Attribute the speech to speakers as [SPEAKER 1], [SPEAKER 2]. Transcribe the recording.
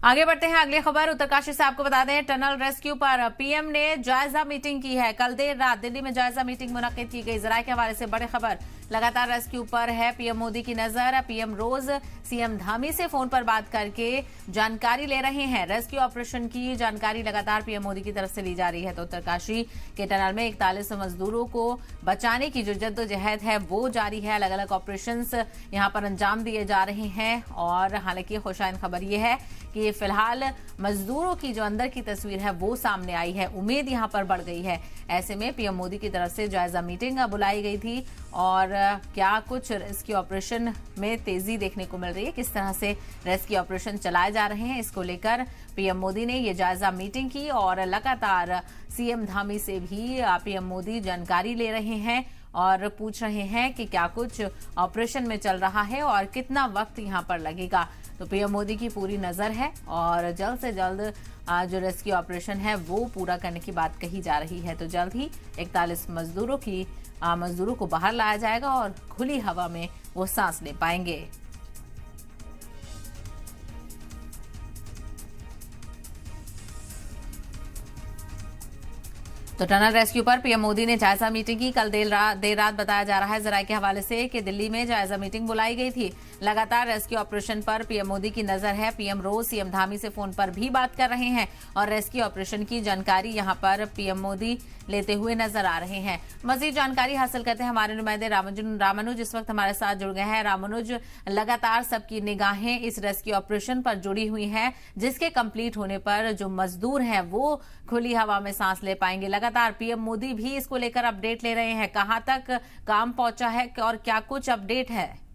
[SPEAKER 1] आगे बढ़ते हैं अगली खबर उत्तरकाशी से। आपको बता दें, टनल रेस्क्यू पर पीएम ने जायजा मीटिंग की है। कल देर रात दिल्ली में जायजा मीटिंग मुनक्किद की गई। जराये के हवाले से बड़ी खबर, लगातार रेस्क्यू पर है पीएम मोदी की नजर। पीएम रोज सीएम धामी से फोन पर बात करके जानकारी ले रहे हैं। रेस्क्यू ऑपरेशन की जानकारी लगातार पीएम मोदी की तरफ से ली जा रही है। तो उत्तरकाशी के टनल में 41 मजदूरों को बचाने की जो जद्दोजहद है वो जारी है। अलग अलग ऑपरेशंस यहां पर अंजाम दिए जा रहे हैं। और हालांकि खुशाइन खबर यह है कि फिलहाल मजदूरों की जो अंदर की तस्वीर है वो सामने आई है। उम्मीद यहां पर बढ़ गई है। ऐसे में पीएम मोदी की तरफ से जायजा मीटिंग बुलाई गई थी। और क्या कुछ रेस्क्यू ऑपरेशन में तेजी देखने को मिल रही है, किस तरह से रेस्क्यू ऑपरेशन चलाए जा रहे हैं, इसको लेकर पीएम मोदी ने ये जायजा मीटिंग की। और लगातार सीएम धामी से भी पीएम मोदी जानकारी ले रहे हैं और पूछ रहे हैं कि क्या कुछ ऑपरेशन में चल रहा है और कितना वक्त यहां पर लगेगा। तो पीएम मोदी की पूरी नजर है और जल्द से जल्द जो रेस्क्यू ऑपरेशन है वो पूरा करने की बात कही जा रही है। तो जल्द ही 41 मजदूरों को बाहर लाया जाएगा और खुली हवा में वो सांस ले पाएंगे। तो टनल रेस्क्यू पर पीएम मोदी ने जायजा मीटिंग की। कल देर रात बताया जा रहा है जराये के हवाले से कि दिल्ली में जायजा मीटिंग बुलाई गई थी। लगातार रेस्क्यू ऑपरेशन पर पीएम मोदी की नजर है। पीएम रोज सीएम धामी से फोन पर भी बात कर रहे हैं और रेस्क्यू ऑपरेशन की जानकारी यहां पर पीएम मोदी लेते हुए नजर आ रहे हैं। मजीद जानकारी हासिल करते हैं हमारे नुमाइंदे रामानुज इस वक्त हमारे साथ जुड़ गए हैं। रामानुज, लगातार सबकी निगाहें इस रेस्क्यू ऑपरेशन पर जुड़ी हुई हैं, जिसके कंप्लीट होने पर जो मजदूर हैं वो खुली हवा में सांस ले पाएंगे। लगातार पीएम मोदी भी इसको लेकर अपडेट ले रहे हैं। कहां तक काम पहुंचा है और क्या कुछ अपडेट है?